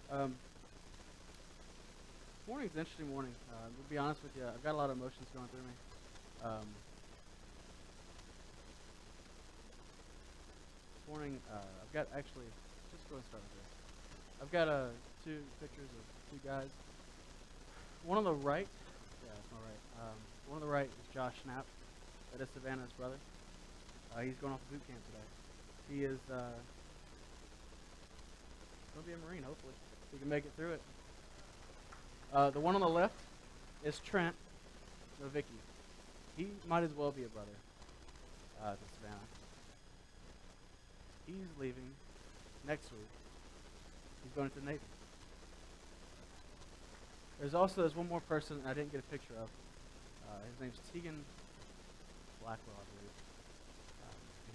Um, Morning's an interesting morning. To be honest with you, I've got a lot of emotions going through me. This morning, I've got actually, just go and start with this. I've got two pictures of two guys. One on the right, yeah, that's my right. One on the right is Josh Knapp. That is Savannah's brother. He's going off to boot camp today. He is going to be a Marine, hopefully. He can make it through it. The one on the left is Trent, no Vicky. He might as well be a brother to Savannah. He's leaving next week. He's going to the Navy. There's one more person I didn't get a picture of. His name's Tegan Blackwell, I believe.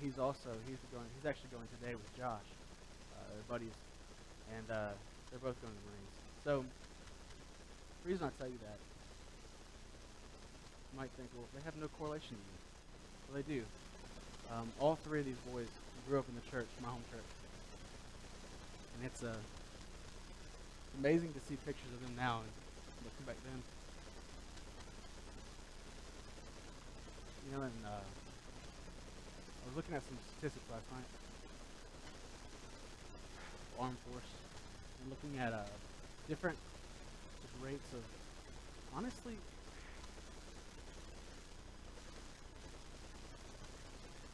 He's actually going today with Josh, their buddies, and they're both going to the Marines. So the reason I tell you that, you might think, well, they have no correlation to you. Well, they do. All three of these boys grew up in the church, my home church, and it's amazing to see pictures of them now and looking back then. You know, and I was looking at some statistics last night, Armed Force, and looking at different just rates of, honestly,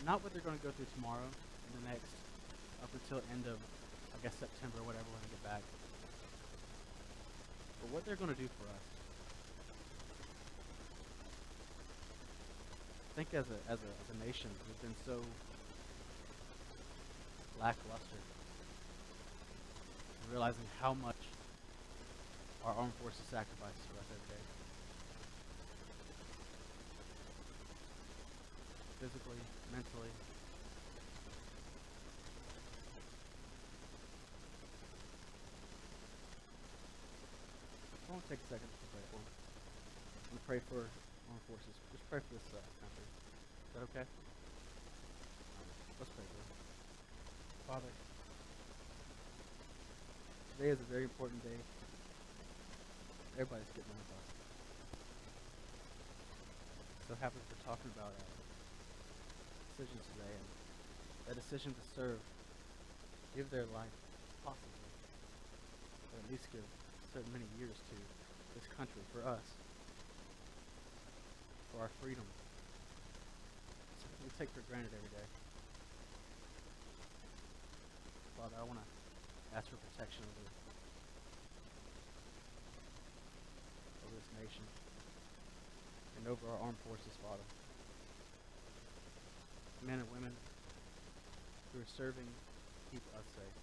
not what they're going to go through tomorrow and the next, up until end of, I guess, September, whatever, when I get back, but what they're going to do for us. I think as a nation, we've been so lackluster, realizing how much our armed forces sacrifices for us every day, physically, mentally. I want to take a second to pray for them. I'm going to pray for armed forces. Just pray for this country. Is that okay? Let's pray for them. Father, today is a very important day. Everybody's getting on the bus. So happy we're talking about decisions today, and that decision to serve, give their life, possibly, or at least give certain many years to this country, for us, for our freedom. Something we take for granted every day. Father, I want to ask for protection over this nation and over our armed forces, Father. Men and women who are serving, keep us safe.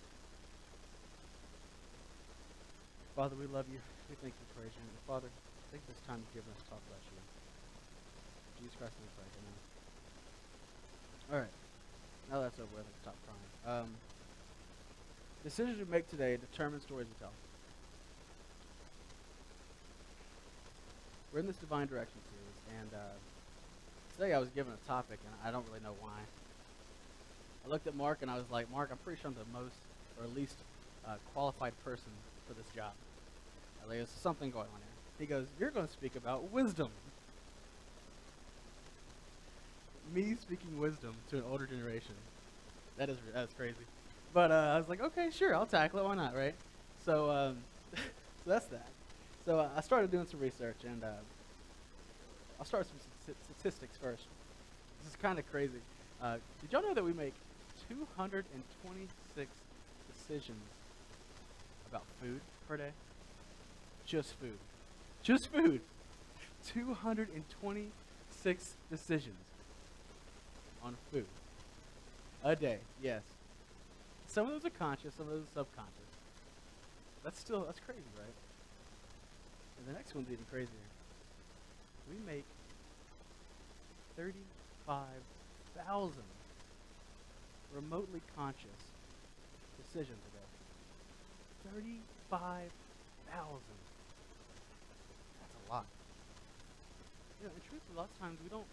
Father, we love you. We thank you, praise you. And Father, thank this time you've given us to talk about you. In Jesus Christ, we pray. Amen. All right. Now that's over with, I can stop crying. Decisions we make today determine stories we tell. We're in this Divine Direction series, and today I was given a topic, and I don't really know why. I looked at Mark, and I was like, Mark, I'm pretty sure I'm the most, or at least, qualified person for this job. There's something going on here. He goes, you're going to speak about wisdom. Me speaking wisdom to an older generation. That's crazy. But I was like, okay, sure, I'll tackle it. Why not, right? So, so that's that. So I started doing some research, and I'll start with some statistics first. This is kind of crazy. Did y'all know that we make 226 decisions about food per day? Just food. Just food. 226 decisions on food a day, yes. Some of those are conscious, some of those are subconscious. That's crazy, right? And the next one's even crazier. We make 35,000 remotely conscious decisions a day. 35,000. That's a lot. You know, in truth, a lot of times we don't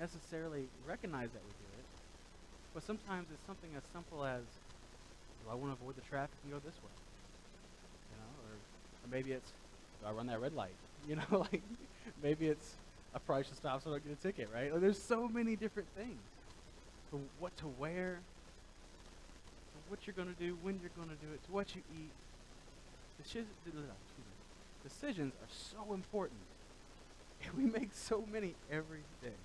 necessarily recognize that we do it, but sometimes it's something as simple as, do I want to avoid the traffic and go this way? Or maybe it's, do I run that red light? You know, like maybe it's, I probably should stop so I don't get a ticket, right? Like, there's so many different things. From what to wear, to what you're going to do, when you're going to do it, to what you eat. Decisions are so important. And we make so many every day.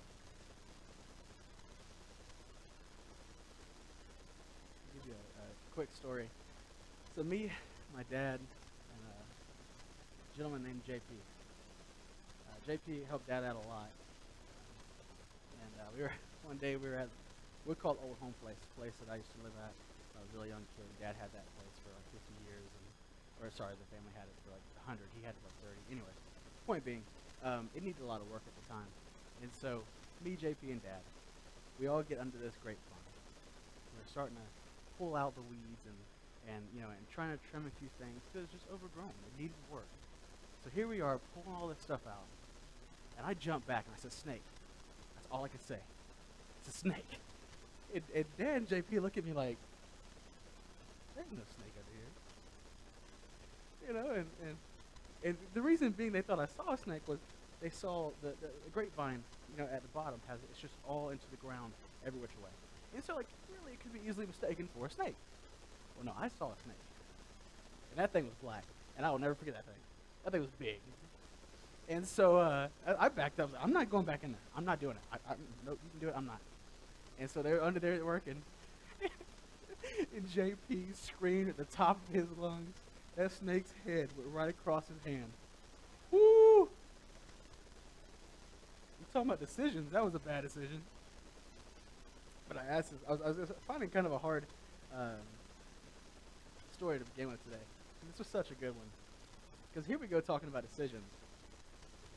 I'll give you a quick story. So me, my dad, and a gentleman named JP. JP helped Dad out a lot. And we were at, we called Old Home Place, a place that I used to live at when I was a really young kid. Dad had that place for like 50 years, the family had it for like 100. He had it for 30. Anyways, point being, it needed a lot of work at the time. And so, me, JP, and Dad, we all get under this grapevine. We're starting to pull out the weeds and trying to trim a few things because it's just overgrown. It needed work. So here we are pulling all this stuff out. And I jump back and I said, snake. That's all I could say. It's a snake. And Dad and JP look at me like, there's no snake under here. And the reason being they thought I saw a snake was they saw the grapevine, at the bottom it's just all into the ground every which way. And so really it could be easily mistaken for a snake. Well, no, I saw a snake. And that thing was black. And I will never forget that thing. That thing was big. And so I backed up. I'm not going back in there. I'm not doing it. No, you can do it. I'm not. And so they're under there working. And JP screamed at the top of his lungs. That snake's head went right across his hand. Woo! You talking about decisions? That was a bad decision. But I asked this. I was finding kind of a hard story to begin with today. This was such a good one. Because here we go talking about decisions.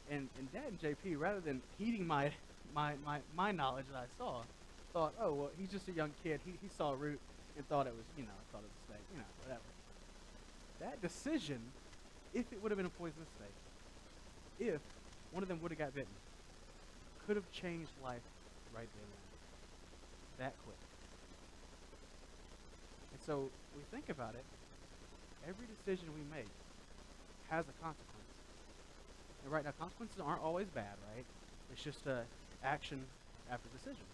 And Dad and JP, rather than heeding my knowledge that I saw, thought, oh, well, he's just a young kid. He saw a root and thought it was, thought it was a snake, whatever. That decision, if it would have been a poisonous snake, if one of them would have got bitten, could have changed life right then and there. That quick. And so, we think about it, every decision we make has a consequence. And right now, consequences aren't always bad, right? It's just action after decision.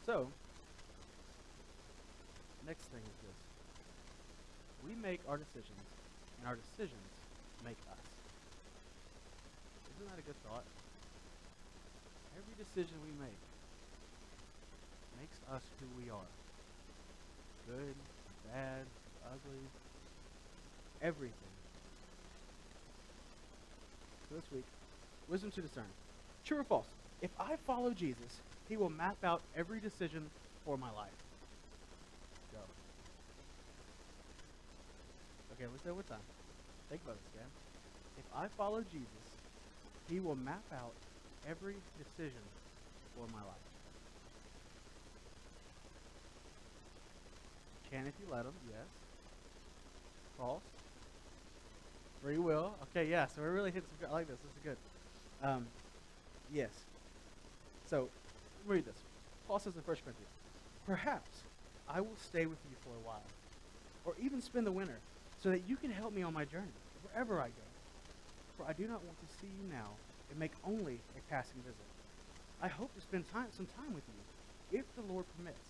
So, next thing is this. We make our decisions, and our decisions make us. Isn't that a good thought? Every decision we make makes us who we are. Good, bad, ugly, everything. So this week, wisdom to discern. True or false? If I follow Jesus, he will map out every decision for my life. Go. Okay, let's do it one time. Think about this, guys. If I follow Jesus, he will map out every decision for my life. Can if you let him, yes. False. Free will. Okay, yeah, so we're really hitting some, I like this. This is good. Yes. So, read this. Paul says in 1 Corinthians, perhaps I will stay with you for a while, or even spend the winter, so that you can help me on my journey, wherever I go. For I do not want to see you now and make only a passing visit. I hope to spend some time with you, if the Lord permits.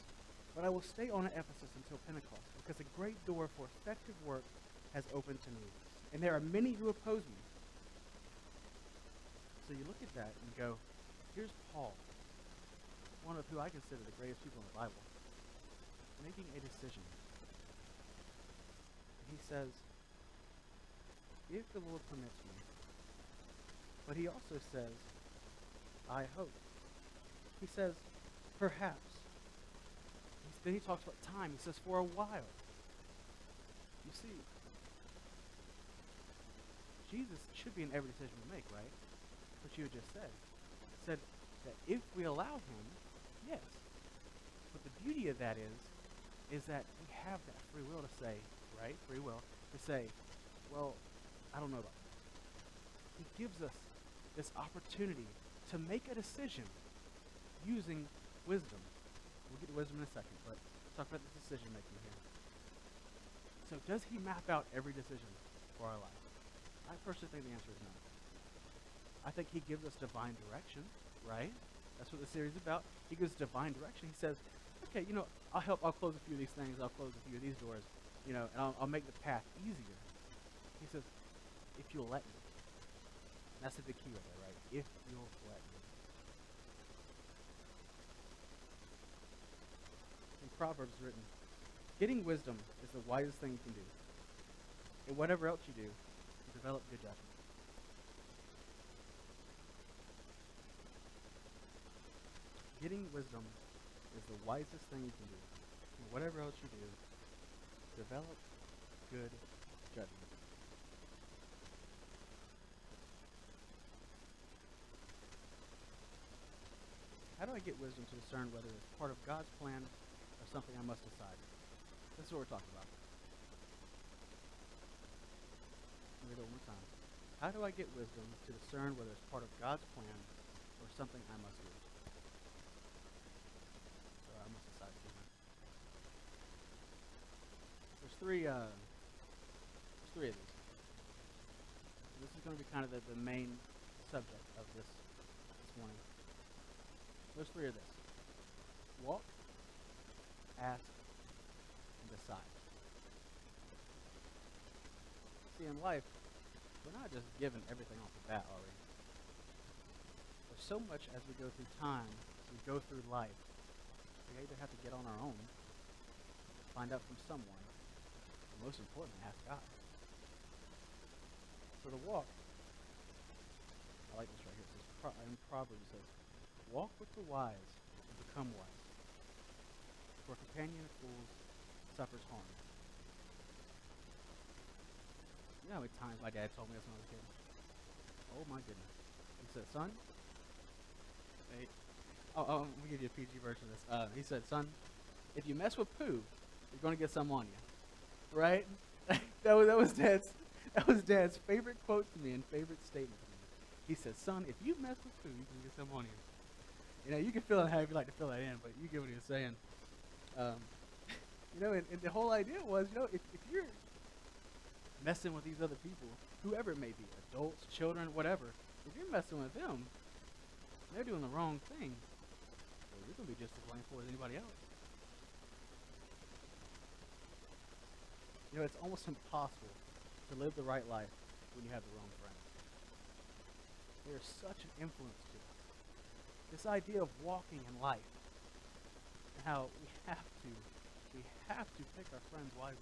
But I will stay on at Ephesus until Pentecost, because a great door for effective work has opened to me, and there are many who oppose me. So you look at that and go, here's Paul, one of who I consider the greatest people in the Bible, making a decision. And he says, if the Lord permits me. But he also says, I hope. He says, perhaps. Then he talks about time. He says, for a while. You see, Jesus should be in every decision we make, right? What you just said. Said that if we allow him, yes. But the beauty of that is that we have that free will to say, right? Free will to say, well, I don't know about that. He gives us this opportunity to make a decision using wisdom. We'll get to wisdom in a second, but let's talk about the decision making here. So does he map out every decision for our life? I personally think the answer is no. I think he gives us divine direction, right? That's what the series is about. He gives divine direction. He says, okay, I'll close a few of these things, I'll close a few of these doors, and I'll make the path easier. He says, if you'll let me. That's the big key right there, right? If you'll let me. In Proverbs written, getting wisdom is the wisest thing you can do. And whatever else you do, develop good judgment. Getting wisdom is the wisest thing you can do. And whatever else you do, develop good judgment. How do I get wisdom to discern whether it's part of God's plan or something I must decide? This is what we're talking about. Read it one more time. How do I get wisdom to discern whether it's part of God's plan or something I must do? Or I must decide to. There's three of these. This is going to be kind of the main subject of this morning. There's three of this. Walk, ask, and decide. See, in life, we're not just given everything off the bat already. There's so much as we go through time, as we go through life, we either have to get on our own, find out from someone, and most importantly, ask God. So the walk, I like this right here. It says, in Proverbs it says, walk with the wise and become wise. For a companion of fools suffers harm. You know how many times my dad told me this when I was a kid? Oh my goodness. He said, son, hey, let me give you a PG version of this. He said, son, if you mess with poo, you're going to get some on you. Right? that was Dad's favorite quote to me and favorite statement to me. He said, son, if you mess with poo, you're going to get some on you. You can fill it however you like to fill that in, but you get what he was saying. And the whole idea was, if you're messing with these other people, whoever it may be, adults, children, whatever, if you're messing with them, they're doing the wrong thing. So you're going to be just as blamed for as anybody else. It's almost impossible to live the right life when you have the wrong friends. There's such an influence to us. This idea of walking in life, and how we have to pick our friends wisely.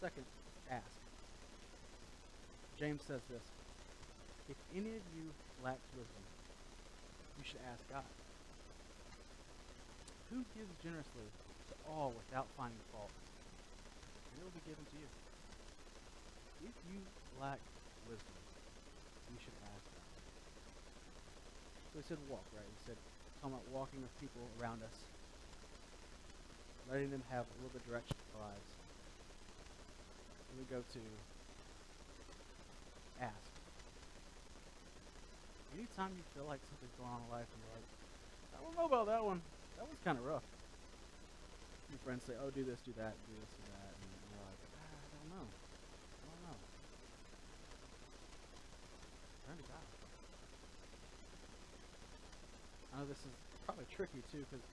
Second, ask. James says this, if any of you lacks wisdom, you should ask God, who gives generously to all without finding fault, and it will be given to you. If you lack wisdom, you should ask God. So he said walk, right? He said, talking about walking with people around us, letting them have a little bit of direction in our lives. Then we go to ask. Anytime you feel like something's going on in life and you're like, I don't know about that one. That one's kind of rough. Your friends say, oh, do this, do that, do this, do that. And you're like, I don't know. Turn to God. I know this is probably tricky, too, because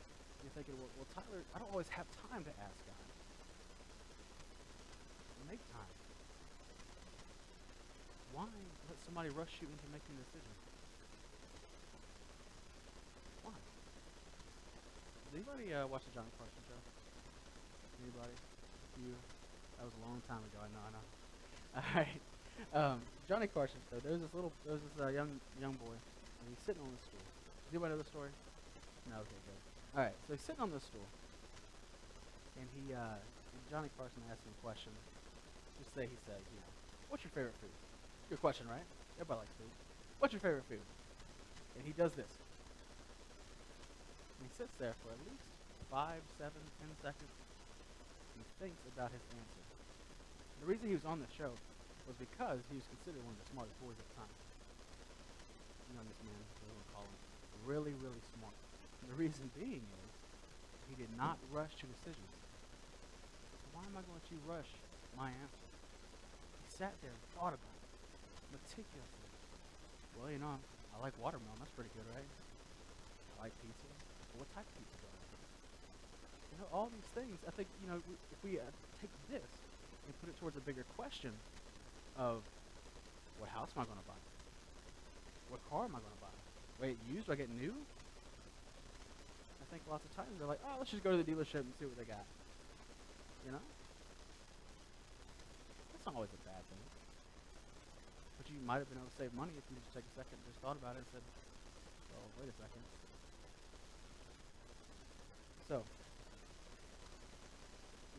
you're thinking, well, Tyler, I don't always have time to ask God. Make time. Why let somebody rush you into making a decision? Why? Did anybody watch the Johnny Carson show? Anybody? You? That was a long time ago. I know. All right. Johnny Carson show. There's this young boy, and he's sitting on the stool. Does anybody know the story? No. Okay, good. All right. So he's sitting on the stool, and Johnny Carson asked him a question. Just say he says, what's your favorite food? Good question, right? Everybody likes food. What's your favorite food? And he does this. And he sits there for at least 5, 7, 10 seconds. And he thinks about his answer. The reason he was on the show was because he was considered one of the smartest boys at the time. Youngest man, they would call him. Really, really smart. And the reason being is He did not rush to decisions. So why am I going to rush my answer? He sat there and thought about it meticulously. Well, I like watermelon. That's pretty good, right? I like pizza. But what type of pizza do I like? All these things. I think, if we take this and put it towards a bigger question of what house am I going to buy? What car am I going to buy? Wait, used? Do I get new? I think lots of times they're like, oh, let's just go to the dealership and see what they got. You know? That's not always a bad thing. But you might have been able to save money if you just take a second and just thought about it and said, well, wait a second. So,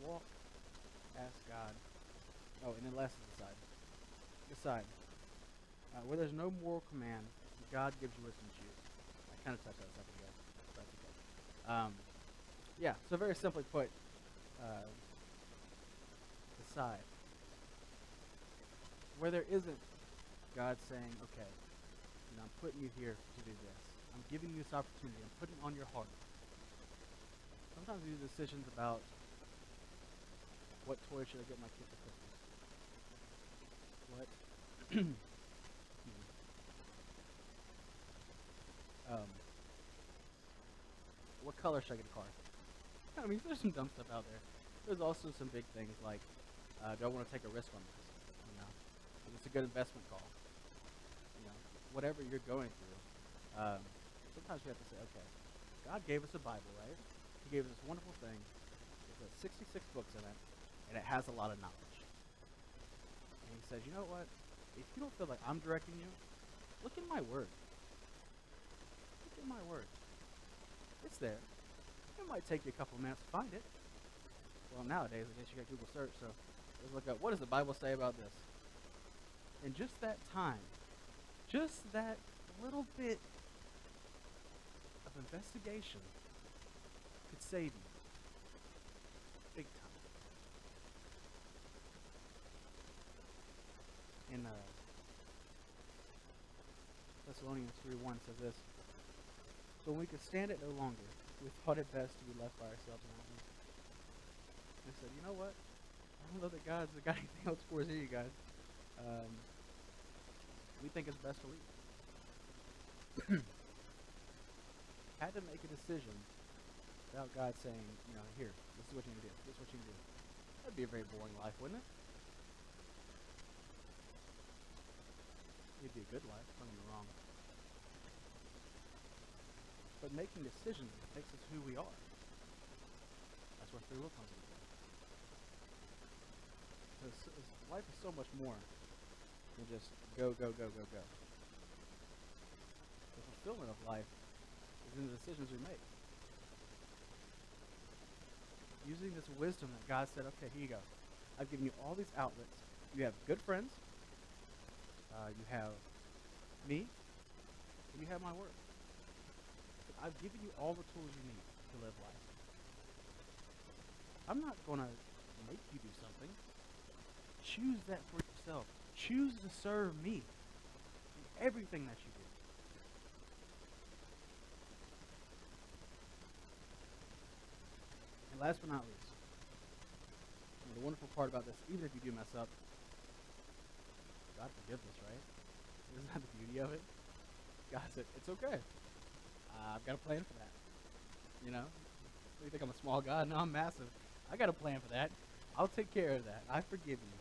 walk, ask God. Oh, and then last is decide. Decide. Where there's no moral command, God gives you wisdom to choose. I kind of touched on this a second ago. But that's okay. Yeah, so very simply put, decide. Where there isn't God saying, okay, I'm putting you here to do this. I'm giving you this opportunity. I'm putting it on your heart. Sometimes we do decisions about what toy should I get my kid for Christmas? What? um, what color should I get a car? I mean, there's some dumb stuff out there. There's also some big things like, do I want to take a risk on this? Is this a good investment call? Whatever you're going through, sometimes we have to say, okay, God gave us a Bible, right? He gave us this wonderful thing. It's got 66 books in it, and it has a lot of knowledge. And he says, you know what? If you don't feel like I'm directing you, look in my word. Look in my word. It's there. It might take you a couple minutes to find it. Well, nowadays, I guess you got Google search, so let's look up, what does the Bible say about this? And just that time, just that little bit of investigation could save you. Big time. In Thessalonians 3:1 says this, so when we could stand it no longer, we thought it best to be left by ourselves in our homes. They said, you know what? I don't know that God's got anything else for us here, you guys. We think it's best to leave. Had to make a decision without God saying, here, this is what you need to do. This is what you need to do. That'd be a very boring life, wouldn't it? It'd be a good life, don't get me wrong. But making decisions makes us who we are. That's where free will comes into play. Because life is so much more than just go, go, go, go, go. The fulfillment of life is in the decisions we make. Using this wisdom that God said, okay, here you go. I've given you all these outlets. You have good friends. You have me. And you have my word. I've given you all the tools you need to live life. I'm not going to make you do something. Choose that for yourself. Choose to serve me in everything that you do. And last but not least, the wonderful part about this, even if you do mess up, God forgives us, right? Isn't that the beauty of it? God said, it's okay. I've got a plan for that. Do you think I'm a small God? No, I'm massive. I got a plan for that. I'll take care of that. I forgive you.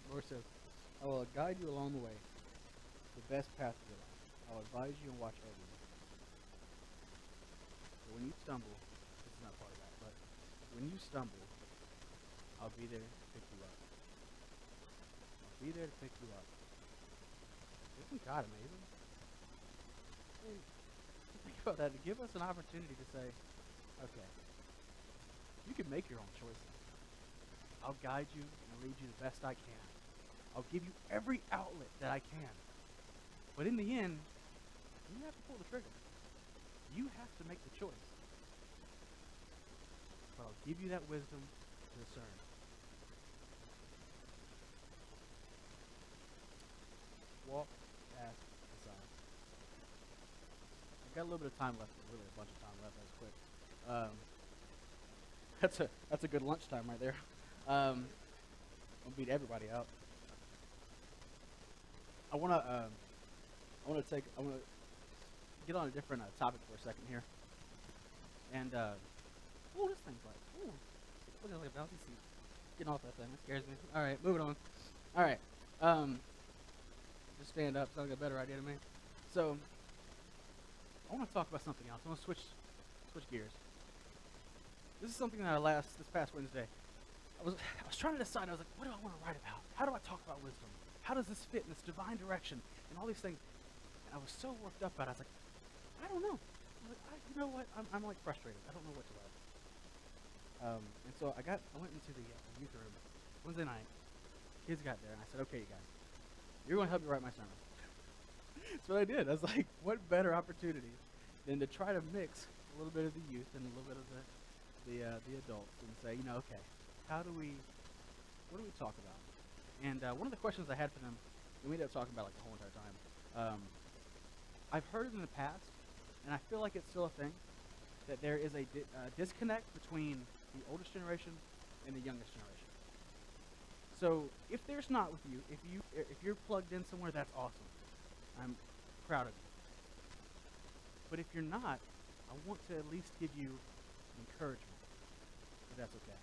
The Lord says, I will guide you along the way, the best path of your life. I will advise you and watch over you. So when you stumble, this is not part of that, but when you stumble, I'll be there to pick you up. I'll be there to pick you up. Isn't God amazing? I mean, think about that. To give us an opportunity to say, okay, you can make your own choices. I'll guide you and lead you the best I can. I'll give you every outlet that I can. But in the end, you have to pull the trigger. You have to make the choice. But I'll give you that wisdom to discern. Walk, ask, decide. got a little bit of time left, really a bunch of time left. That's quick. Um, that's a good lunchtime right there. I'll beat everybody out. I wanna I wanna get on a different topic for a second here. And oh, this thing's like, ooh, look at like a bouncy seat. Getting off that thing, that scares me. All right, moving on. All right, just stand up. Sounds like a better idea to me. So I want to talk about something else. I want to switch gears. This is something that this past Wednesday. I was trying to decide. I was like, what do I want to write about? How do I talk about wisdom? How does this fit in this divine direction and all these things? And I was so worked up about it. I was like, I don't know. I'm like, you know what? I'm like frustrated. I don't know what to write. And so I went into the youth room Wednesday night. Kids got there, and I said, okay, you guys, you're going to help me write my sermon. That's what I did. I was like, what better opportunity than to try to mix a little bit of the youth and a little bit of the adults and say, okay, what do we talk about? And one of the questions I had for them, and we ended up talking about like the whole entire time. I've heard it in the past, and I feel like it's still a thing, that there is a disconnect between the oldest generation and the youngest generation. So if there's not with you, if you're plugged in somewhere, that's awesome. I'm proud of you. But if you're not, I want to at least give you encouragement, if that's okay.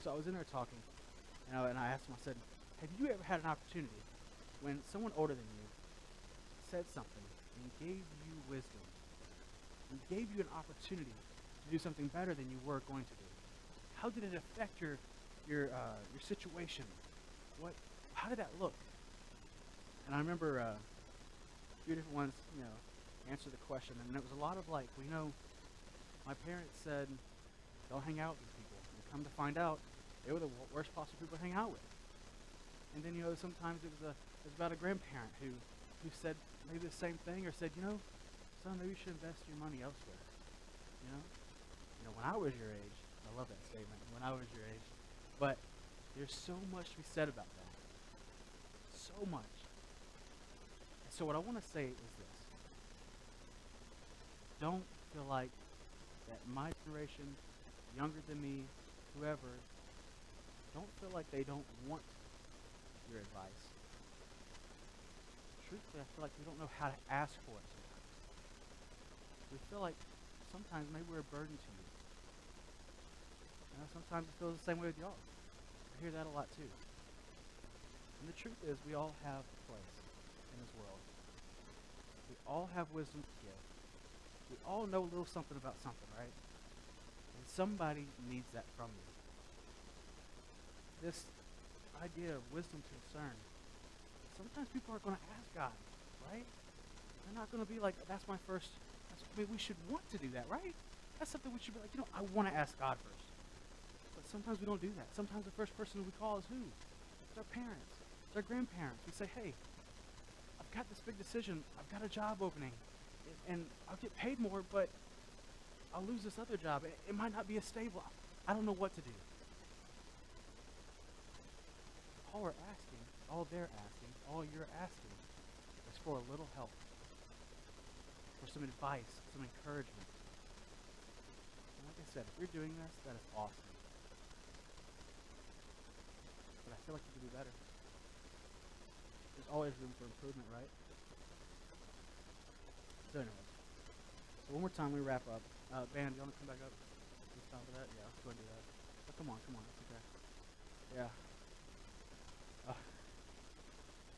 So I was in there talking, and I asked him, I said, have you ever had an opportunity when someone older than you said something and gave you wisdom, and gave you an opportunity to do something better than you were going to do? How did it affect your situation? How did that look? And I remember a few different ones, answer the question, and it was a lot of like, my parents said, don't hang out with people. And come to find out, they were the worst possible people to hang out with. And then, sometimes it was about a grandparent who said maybe the same thing, or said, son, maybe you should invest your money elsewhere. When I was your age, I love that statement, when I was your age, but there's so much to be said about that. So much. So what I want to say is this. Don't feel like that my generation, younger than me, whoever, don't feel like they don't want your advice. Truthfully, I feel like we don't know how to ask for it sometimes. We feel like sometimes maybe we're a burden to you. Sometimes it feels the same way with y'all. I hear that a lot too. And the truth is, we all have a place in this world. We all have wisdom to give. We all know a little something about something, right? And somebody needs that from you. This idea of wisdom to discern, sometimes people are going to ask God, right? They're not going to be like, we should want to do that, right? That's something we should be like, I want to ask God first. But sometimes we don't do that. Sometimes the first person we call is who? It's our parents. It's our grandparents. We say, hey, I've got this big decision. I've got a job opening. And I'll get paid more, but I'll lose this other job. It might not be as stable. I don't know what to do. All we're asking, all they're asking, all you're asking is for a little help, for some advice, some encouragement. And like I said, if you're doing this, that is awesome. But I feel like you can do better. There's always room for improvement, right? So anyways, so one more time we wrap up. Band, do you want to come back up? It's time for that? Yeah, let's go and do that. Oh, come on, it's okay. Yeah.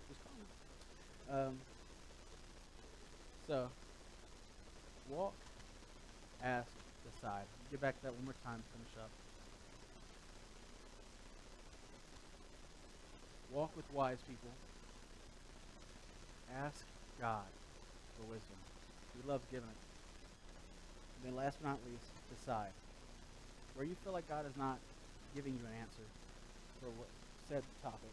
Just call me. So, walk, ask, decide. Get back to that one more time to finish up. Walk with wise people. Ask God for wisdom. He loves giving it. And then last but not least, decide. Where you feel like God is not giving you an answer for what said topic,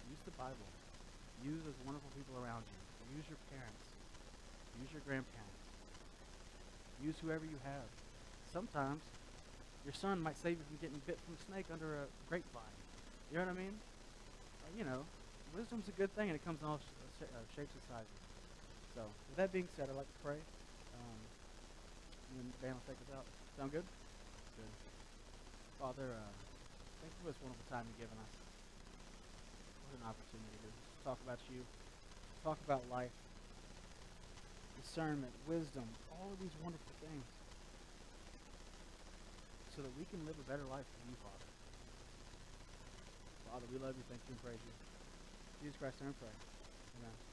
use the Bible. Use those wonderful people around you. Use your parents. Use your grandparents. Use whoever you have. Sometimes your son might save you from getting bit from a snake under a grapevine. You know what I mean? wisdom's a good thing, and it comes in all shapes and sizes. So, with that being said, I'd like to pray. And then Dan will take us out. Sound good? Good. Father, thank you for this wonderful time you've given us. What an opportunity to talk about you, talk about life, discernment, wisdom, all of these wonderful things, so that we can live a better life for you, Father. Father, we love you, thank you, and praise you. Jesus Christ, I pray. Amen.